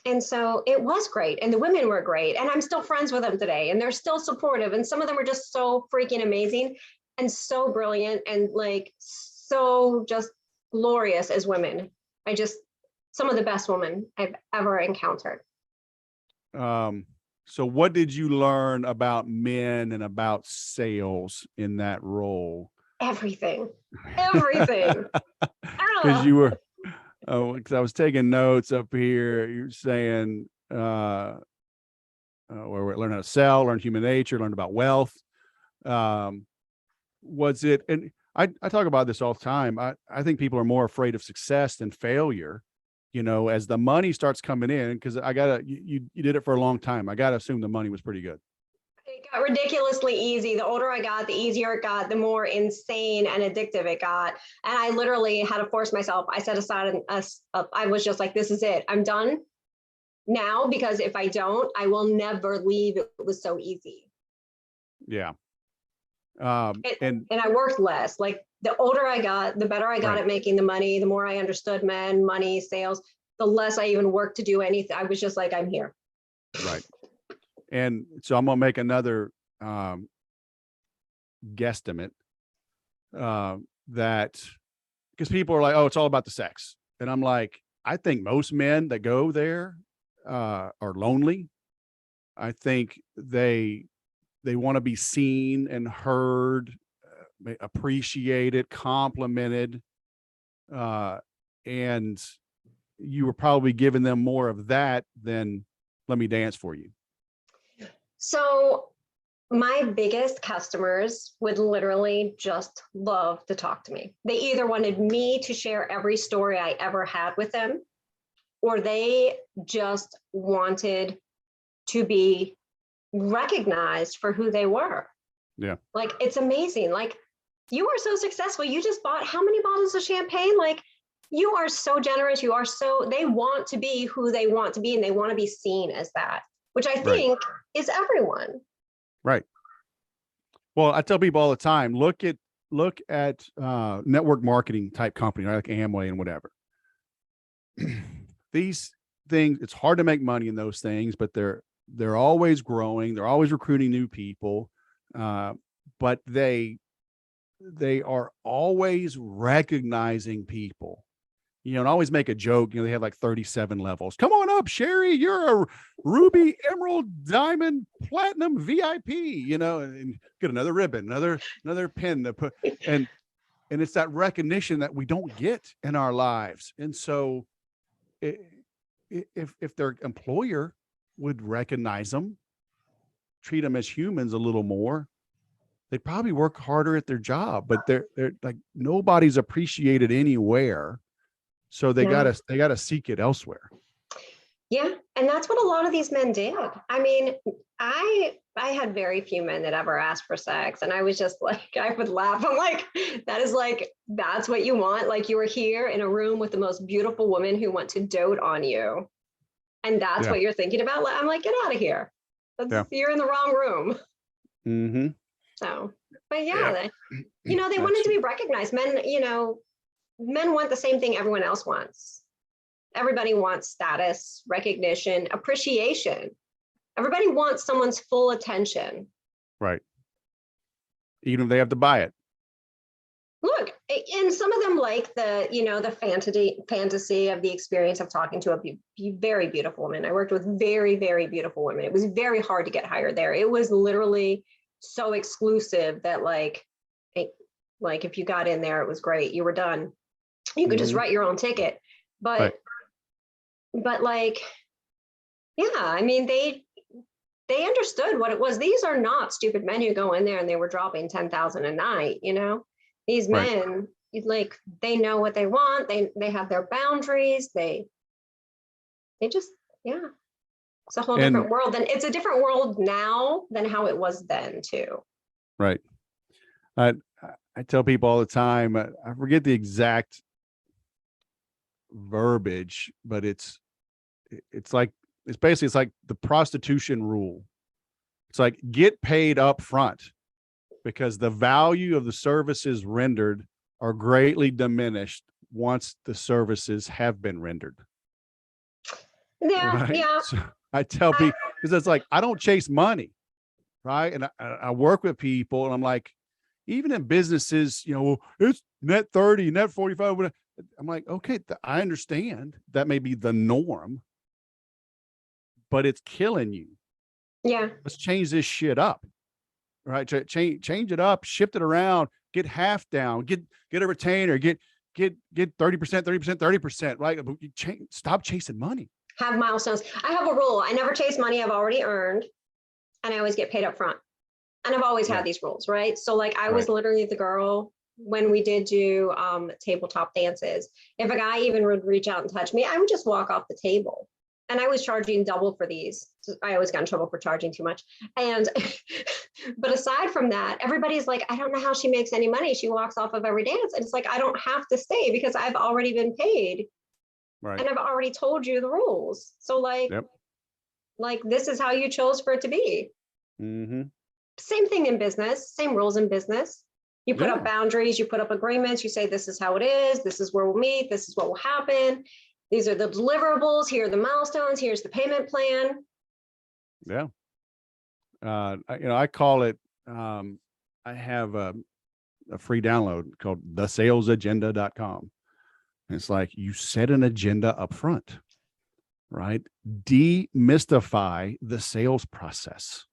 And so it was great, and the women were great, and I'm still friends with them today, and they're still supportive, and some of them are just so freaking amazing and so brilliant and like so just glorious as women. Some of the best women I've ever encountered. So what did you learn about men and about sales in that role? Everything. Because you were, because I was taking notes up here. You're saying, where we learn how to sell, learn human nature, learn about wealth. Was it, and I talk about this all the time. I think people are more afraid of success than failure, as the money starts coming in, because you did it for a long time. I got to assume the money was pretty good. It got ridiculously easy. The older I got, the easier it got, the more insane and addictive it got. And I literally had to force myself. I set aside, I was just like, this is it. I'm done now, because if I don't, I will never leave. It was so easy. Yeah. And I worked less. Like the older I got, the better I got at making the money, the more I understood men, money, sales, the less I even worked to do anything. I was just like, I'm here. Right. And so I'm going to make another guesstimate that, because people are like, oh, it's all about the sex. And I'm like, I think most men that go there are lonely. I think they want to be seen and heard, appreciated, complimented. And you were probably giving them more of that than let me dance for you. So my biggest customers would literally just love to talk to me. They either wanted me to share every story I ever had with them, or they just wanted to be recognized for who they were. Yeah. Like, it's amazing. Like, you are so successful. You just bought how many bottles of champagne? Like, you are so generous. They want to be who they want to be, and they want to be seen as that, which I think is everyone. Right. Well, I tell people all the time, look at network marketing type company, like Amway and whatever. These things, it's hard to make money in those things, but they're always growing. They're always recruiting new people. But they are always recognizing people. And always make a joke, they have like 37 levels. Come on up, Sherry. You're a ruby, emerald, diamond, platinum VIP, and get another ribbon, another pin to put. And it's that recognition that we don't get in our lives. And so if their employer would recognize them, treat them as humans a little more, they'd probably work harder at their job, but they're like, nobody's appreciated anywhere. So they gotta seek it elsewhere. Yeah. And that's what a lot of these men did. I mean, I had very few men that ever asked for sex. And I was just like, I would laugh. I'm like, that's what you want. Like, you were here in a room with the most beautiful woman who want to dote on you. And that's what you're thinking about. I'm like, get out of here. You're in the wrong room. Mm-hmm. So, but they wanted to be recognized. Men want the same thing everyone else wants. Everybody wants status, recognition, appreciation. Everybody wants someone's full attention. Right. Even if they have to buy it. Look, and some of them like the fantasy of the experience of talking to a very beautiful woman. I worked with very, very beautiful women. It was very hard to get hired there. It was literally so exclusive that if you got in there, it was great. You were done. You could just write your own ticket. But like, Yeah, I mean, they understood what it was. These are not stupid men who go in there and they were dropping 10,000 a night, you know? These Right. men, like, they know what they want. They have their boundaries. They just, yeah, it's a whole And different world. And it's a different world now than how it was then too. right. I I tell people all the time, I forget the exact verbiage, but it's like it's basically it's like the prostitution rule. It's like get paid up front because the value of the services rendered are greatly diminished once the services have been rendered. Yeah, Right. yeah. So I tell I, people because it's like I don't chase money, right? And I work with people and I'm like, even in businesses, it's net 30, net 45. I'm like, okay, I understand that may be the norm, but it's killing you. yeah. Let's change this shit up, right? Change it up, shift it around, get half down, get a retainer, get 30%, 30%, 30%, right? Stop chasing money. Have milestones. I have a rule. I never chase money I've already earned, and I always get paid up front. And I've always Yeah. had these rules, right? So like I Right. was literally the girl when we did do tabletop dances. If a guy even would reach out and touch me, I would just walk off the table. And I was charging double for these. I always got in trouble for charging too much. And but aside from that, everybody's like, I don't know how she makes any money. She walks off of every dance. And it's like, I don't have to stay because I've already been paid. Right. And I've already told you the rules. So Yep. like this is how you chose for it to be. Mm-hmm. Same thing in business, same rules in business. You put Yeah. up boundaries, you put up agreements, you say, this is how it is, this is where we'll meet, this is what will happen. These are the deliverables, here are the milestones, here's the payment plan. Yeah. I call it, I have a free download called thesalesagenda.com. It's like you set an agenda up front, right? Demystify the sales process.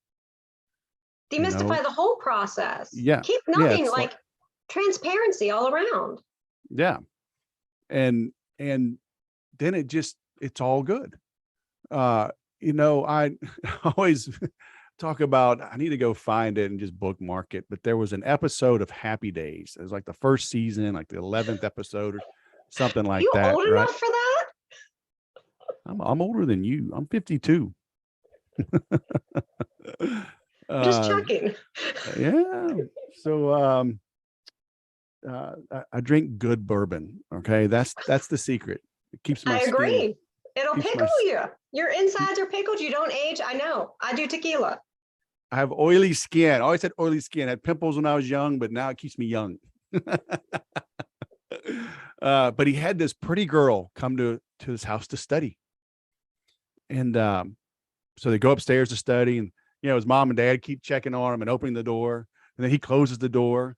Demystify the whole process. Yeah. Keep Yeah. nothing It's like transparency all around. yeah. And then it's all good. I always talk about, I need to go find it and just bookmark it. But there was an episode of Happy Days. It was like the first season, like the 11th episode or something like You that. old Right. enough for that? I'm older than you. I'm 52. Just checking. Yeah. So I drink good bourbon. Okay. That's the secret. It keeps my I skin. agree. It'll Keeps pickle you. Your insides are pickled. You don't age. I know. I do tequila. I have oily skin. I always had oily skin. I had pimples when I was young, but now it keeps me young. But he had this pretty girl come to his house to study. And so they go upstairs to study, and his mom and dad keep checking on him and opening the door. And then he closes the door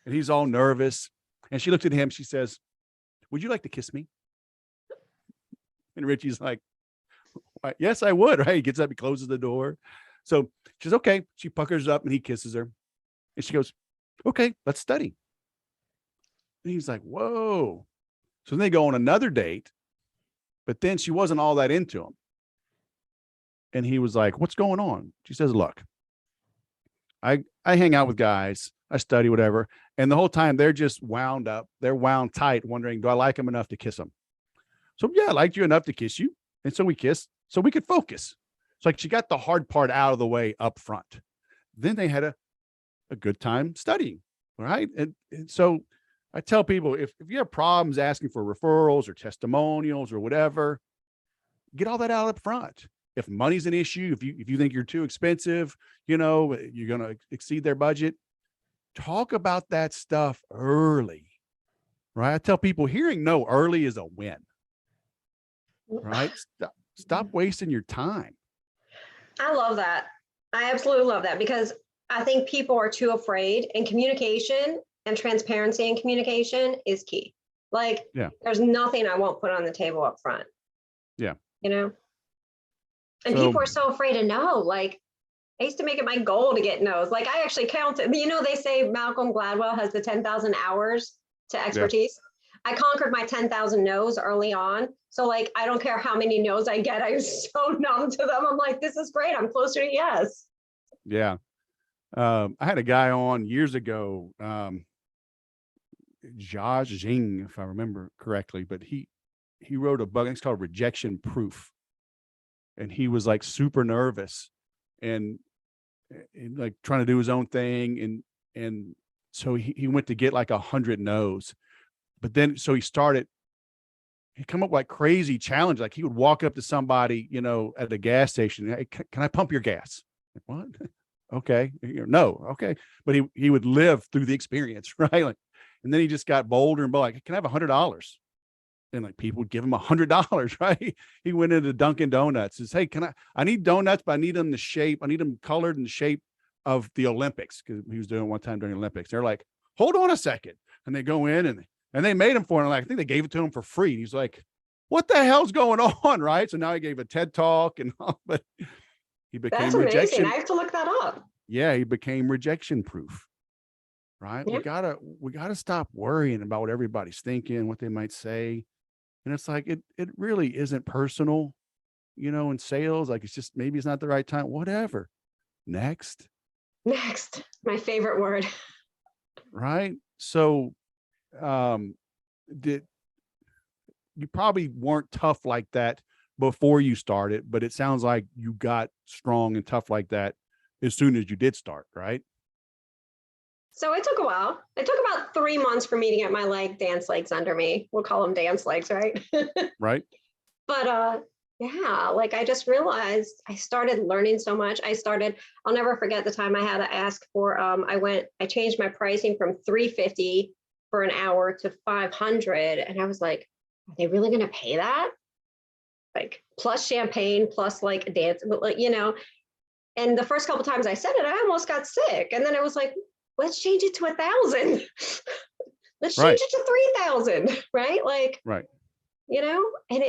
and he's all nervous. And she looks at him, she says, "Would you like to kiss me?" And Richie's like, "Yes, I would." Right? He gets up, he closes the door. So she's okay. She puckers up and he kisses her. And she goes, "Okay, let's study." And he's like, "Whoa." So then they go on another date, but then she wasn't all that into him. And he was like, "What's going on?" She says, "Look, I hang out with guys, I study, whatever. And the whole time they're just wound up, they're wound tight, wondering, do I like them enough to kiss them? So yeah, I liked you enough to kiss you. And so we kissed so we could focus. It's like she got the hard part out of the way up front. Then they had a good time studying. Right. And so I tell people, if you have problems asking for referrals or testimonials or whatever, get all that out up front. If money's an issue, if you think you're too expensive, you're going to exceed their budget, talk about that stuff early. Right. I tell people hearing no early is a win. Right. Stop wasting your time. I love that. I absolutely love that because I think people are too afraid, and communication and transparency in communication is key. Like, there's nothing I won't put on the table up front. Yeah. And people are so afraid to know. Like, I used to make it my goal to get no's. Like, I actually counted. They say Malcolm Gladwell has the 10,000 hours to expertise. I conquered my 10,000 no's early on. So like, I don't care how many no's I get. I was so numb to them. I'm like, this is great. I'm closer to yes. Yeah. I had a guy on years ago, Josh Jing, if I remember correctly, but he wrote a book. It's called Rejection Proof. And he was like super nervous and like trying to do his own thing. And so he went to get like 100 no's, but then, so he come up with like crazy challenge. Like he would walk up to somebody, at a gas station. Hey, can I pump your gas? Like, what? Okay. No. Okay. But he would live through the experience. Right. Like, and then he just got bolder and bolder. Like, can I have $100? And like people would give him $100, right? He went into Dunkin' Donuts and says, hey, I need donuts, but I need them I need them colored in the shape of the Olympics. Cause he was doing it one time during the Olympics. They're like, hold on a second. And they go in and they made him for him. Like, I think they gave it to him for free. And he's like, what the hell's going on? Right. So now he gave a TED talk and all, but he became That's amazing. rejection. I have to look that up. Yeah. He became rejection proof. Right. Yeah. We gotta stop worrying about what everybody's thinking, what they might say. And it's like, it really isn't personal, in sales. Like, it's just, maybe it's not the right time, whatever. Next, my favorite word. right? So, you probably weren't tough like that before you started, but it sounds like you got strong and tough like that as soon as you did start, right? So it took a while. It took about 3 months for me to get my dance legs under me. We'll call them dance legs, right? Right. But yeah, like I just realized I started learning so much. I'll never forget the time I had to ask for, I changed my pricing from $350 for an hour to $500. And I was like, are they really going to pay that? Like plus champagne, plus like dance, but and the first couple times I said it, I almost got sick. And then I was like, let's change it to 1,000. Let's change it to 3,000, right? Like, right. And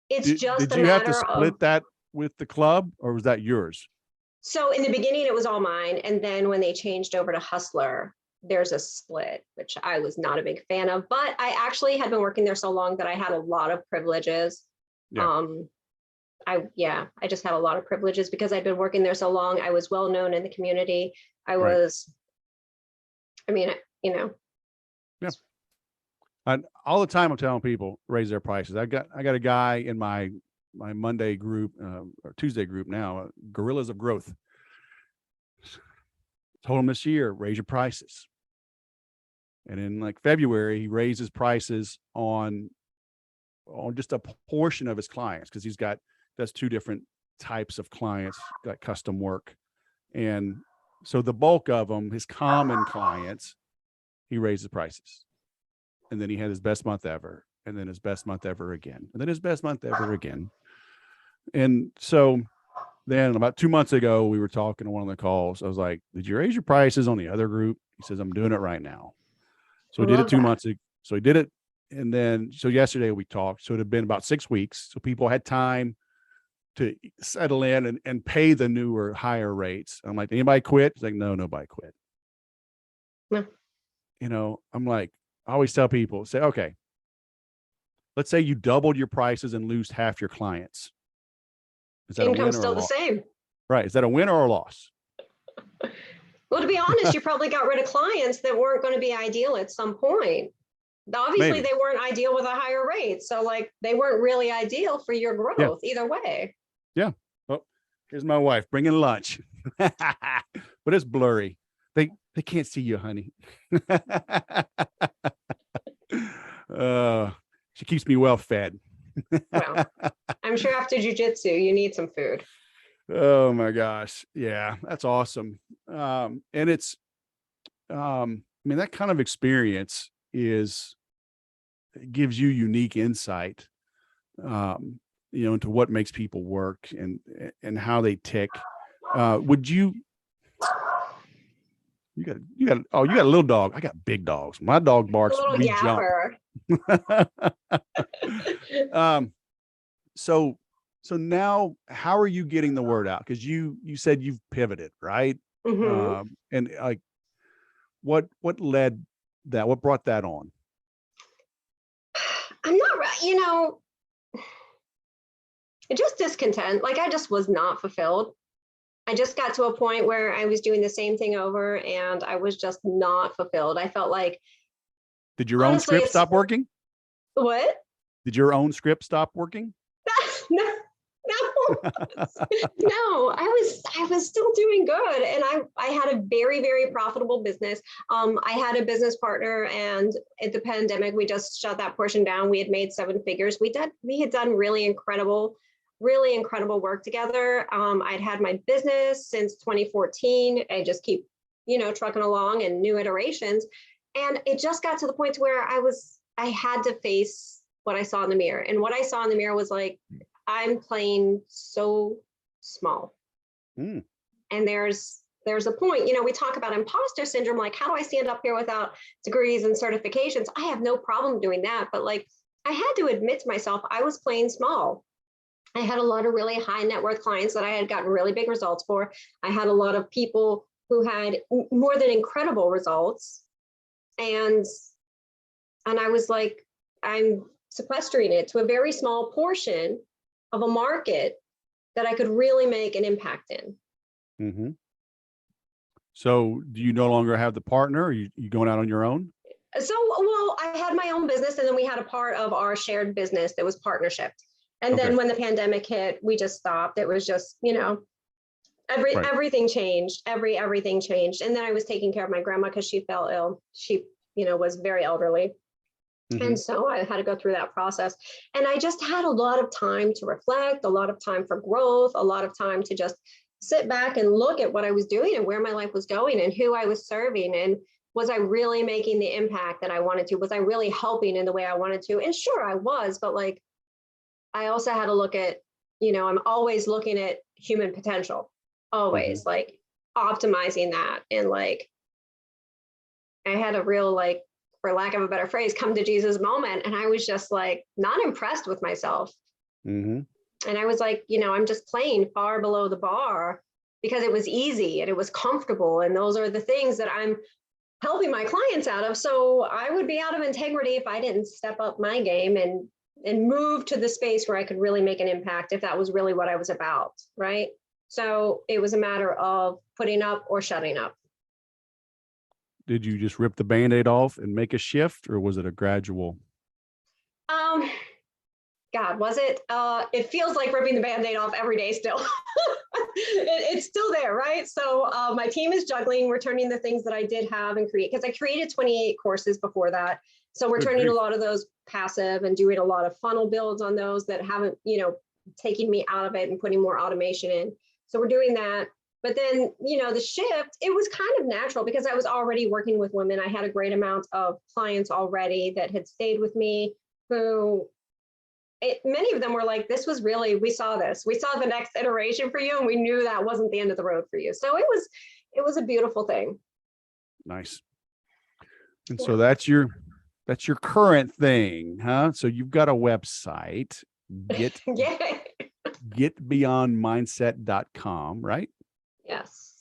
it's just did a you have to matter split of that with the club, or was that yours? So in the beginning, it was all mine. And then when they changed over to Hustler, there's a split, which I was not a big fan of, but I actually had been working there so long that I had a lot of privileges. Yeah. I just had a lot of privileges because I'd been working there so long. I was well known in the community. Right. Yeah. And all the time I'm telling people raise their prices. I got a guy in my Monday group, or Tuesday group now, Gorillas of Growth. Told him this year, raise your prices. And in like February, he raised his prices on just a portion of his clients, because that's two different types of clients, got custom work. And so the bulk of them, his common clients, he raised the prices. And then he had his best month ever, and then his best month ever again, and then his best month ever again. And so then about 2 months ago, we were talking on one of the calls. I was like, did you raise your prices on the other group? He says, I'm doing it right now. So we did it 2 months ago. So he did it. And then, so yesterday we talked. So it had been about 6 weeks. So people had time to settle in and pay the newer, higher rates. I'm like, anybody quit? He's like, no, nobody quit. No. I'm like, I always tell people, say, okay, let's say you doubled your prices and lose half your clients. Is that income's still the same? Right. Is that a win or a loss? Well, to be honest, you probably got rid of clients that weren't going to be ideal at some point. Obviously, Maybe. They weren't ideal with a higher rate. So like they weren't really ideal for your growth either way. Yeah. Oh, here's my wife bringing lunch, but it's blurry. They can't see you, honey. She keeps me well fed. Well, I'm sure after jujitsu, you need some food. Oh my gosh. Yeah, that's awesome. And it's, that kind of experience gives you unique insight, into what makes people work and how they tick. Would you got a little dog. I got big dogs. My dog barks. A little We yapper. Jump. So now how are you getting the word out? Because you said you've pivoted, right? Mm-hmm. And like what led that? What brought that on? I'm not right, just discontent. Like I just was not fulfilled. I just got to a point where I was doing the same thing over and I was just not fulfilled. I felt like, Did your own honestly, script stop working? What? Did your own script stop working? No, no, no. I was still doing good, and I had a very, very profitable business. I had a business partner, and at the pandemic, we just shut that portion down. We had made 7 figures. We had done really incredible work together. I'd had my business since 2014. I just keep, trucking along and new iterations. And it just got to the point where I had to face what I saw in the mirror. And what I saw in the mirror was like, I'm playing so small. And there's a point, we talk about imposter syndrome, like how do I stand up here without degrees and certifications? I have no problem doing that. But like, I had to admit to myself, I was playing small. I had a lot of really high net worth clients that I had gotten really big results for. I had a lot of people who had more than incredible results. And I was like, I'm sequestering it to a very small portion of a market that I could really make an impact in. Mm-hmm. So do you no longer have the partner? Or you going out on your own? So, well, I had my own business, and then we had a part of our shared business that was partnership. And then when the pandemic hit, we just stopped. It was just, everything changed. Everything changed. And then I was taking care of my grandma because she fell ill. She, was very elderly. And so I had to go through that process. And I just had a lot of time to reflect, a lot of time for growth, a lot of time to just sit back and look at what I was doing and where my life was going and who I was serving. And was I really making the impact that I wanted to? Was I really helping in the way I wanted to? And sure, I was, but like, I also had to look at, I'm always looking at human potential, always like optimizing that. And like, I had a real, like, for lack of a better phrase, come to Jesus moment. And I was just like, not impressed with myself. And I was like, I'm just playing far below the bar because it was easy and it was comfortable. And those are the things that I'm helping my clients out of. So I would be out of integrity if I didn't step up my game and move to the space where I could really make an impact if that was really what I was about, right? So it was a matter of putting up or shutting up. Did you just rip the Band-Aid off and make a shift, or was it a gradual? God, was it? It feels like ripping the Band-Aid off every day still. It's still there, right? So my team is juggling. We're turning the things that I did have and create, because I created 28 courses before that. So we're turning a lot of those passive and doing a lot of funnel builds on those that haven't, taking me out of it and putting more automation in. So we're doing that. But then, the shift, it was kind of natural because I was already working with women. I had a great amount of clients already that had stayed with me who many of them were like, this was really, we saw the next iteration for you. And we knew that wasn't the end of the road for you. So it was a beautiful thing. Nice. And so that's your current thing, huh? So you've got a website, getbeyondmindset.com, right? Yes.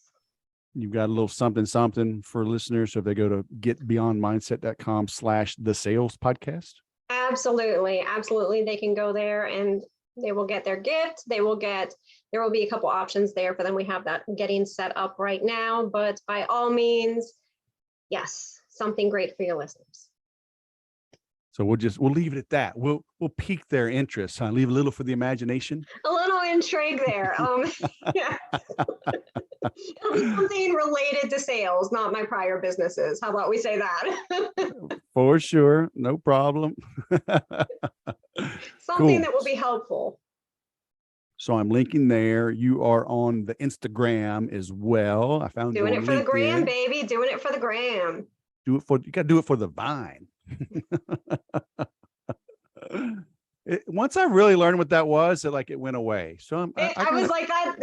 You've got a little something for listeners. So if they go to getbeyondmindset.com/the sales podcast. Absolutely. They can go there and they will get their gift. There will be a couple options there for them. We have that getting set up right now, but by all means, yes, something great for your listeners. So we'll leave it at that. We'll pique their interest, huh? Leave a little for the imagination. A little intrigue there. Yeah. It'll be something related to sales, not my prior businesses. How about we say that? For sure. No problem. Something that will be helpful. So I'm linking there. You are on the Instagram as well. I found doing you on it for LinkedIn. The gram, baby. Doing it for the gram. You got to do it for the vine. Once I really learned what that was, it went away. So I was like that.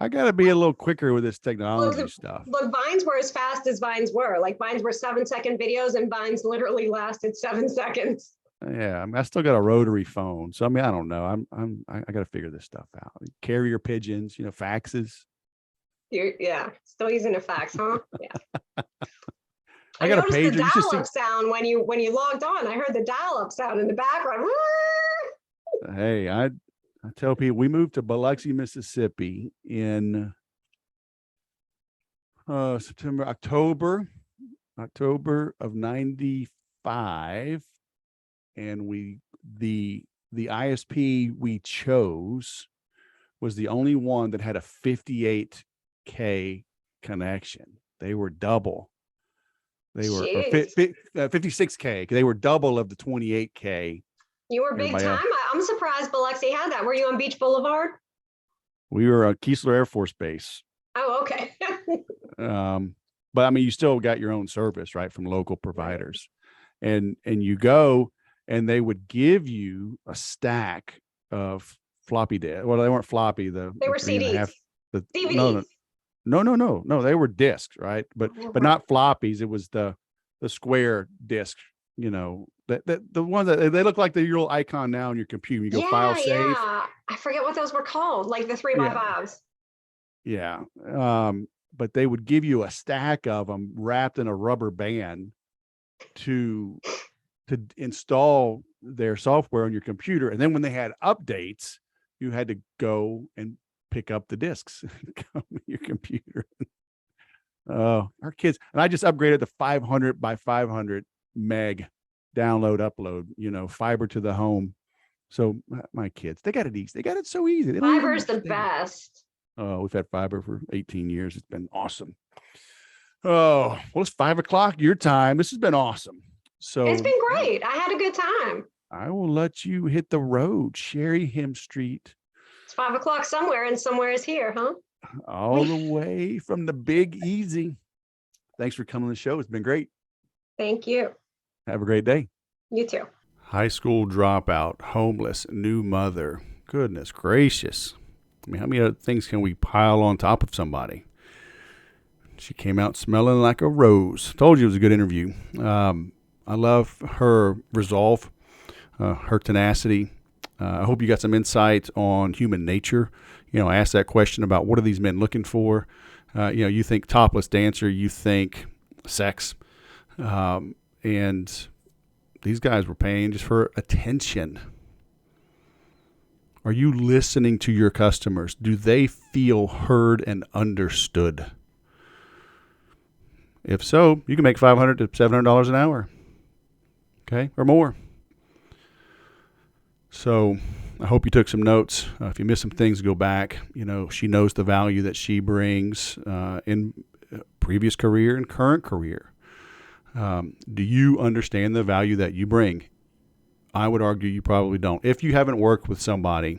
I got to be a little quicker with this technology stuff. Look, vines were as fast as vines were. Like vines were 7-second videos, and vines literally lasted 7 seconds. Yeah, I still got a rotary phone, so I don't know. I got to figure this stuff out. Carrier pigeons, faxes. Yeah, still using a fax, huh? Yeah. I got a noticed the pager. You should see. dial-up sound when you logged on. I heard the dial-up sound in the background. Hey, I tell people we moved to Biloxi, Mississippi in October of 95. And the ISP we chose was the only one that had a 58K connection. They were double. They were 56K. They were double of the 28K. You were big time. I'm surprised Biloxi had that. Were you on Beach Boulevard? We were on Keesler Air Force Base. Oh, okay. But I mean, you still got your own service, right, from local providers, and you go, and they would give you a stack of floppy disk. Well, they weren't floppy. They were CDs. DVDs. No. They were discs, right? But not floppies. It was the square disc. You know, the one that they look like the your little icon now on your computer. You go file save. Yeah, I forget what those were called, like the 3x5s. Yeah. But they would give you a stack of them wrapped in a rubber band to install their software on your computer. And then when they had updates, you had to go and pick up the discs on your computer. Our kids, and I just upgraded to 500 by 500 meg download, upload, fiber to the home. So my kids, they got it easy. They got it so easy. Fiber's the best. Oh, we've had fiber for 18 years. It's been awesome. Oh, well, it's 5:00 your time. This has been awesome. So it's been great. I had a good time. I will let you hit the road. Sherryham Street. It's 5:00 somewhere, and somewhere is here, huh? All the way from the Big Easy. Thanks for coming on the show. It's been great. Thank you. Have a great day. You too. High school dropout, homeless, new mother. Goodness gracious. I mean, how many other things can we pile on top of somebody? She came out smelling like a rose. Told you it was a good interview. I love her resolve, her tenacity. I hope you got some insight on human nature. Ask that question about what are these men looking for? You think topless dancer, you think sex. And these guys were paying just for attention. Are you listening to your customers? Do they feel heard and understood? If so, you can make $500 to $700 an hour. Okay, or more. So I hope you took some notes. If you missed some things, go back. She knows the value that she brings in previous career and current career. Do you understand the value that you bring? I would argue you probably don't. If you haven't worked with somebody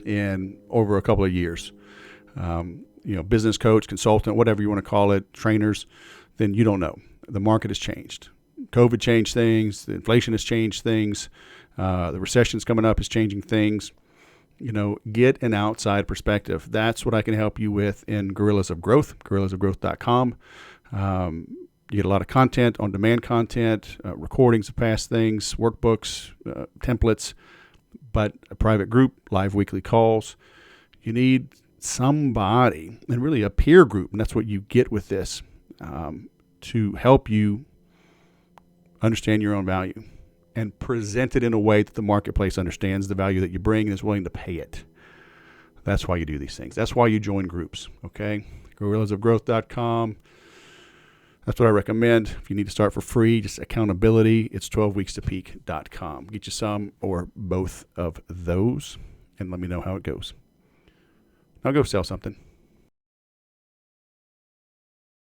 in over a couple of years, business coach, consultant, whatever you want to call it, trainers, then you don't know. The market has changed. COVID changed things. The inflation has changed things. The recession's coming up is changing things. Get an outside perspective. That's what I can help you with in Gorillas of Growth, gorillasofgrowth.com. You get a lot of content, on-demand content, recordings of past things, workbooks, templates, but a private group, live weekly calls. You need somebody, and really a peer group, and that's what you get with this, to help you understand your own value and present it in a way that the marketplace understands the value that you bring and is willing to pay it. That's why you do these things. That's why you join groups, okay? gorillasofgrowth.com. That's what I recommend. If you need to start for free, just accountability, it's 12weekstopeak.com. Get you some or both of those and let me know how it goes. Now go sell something.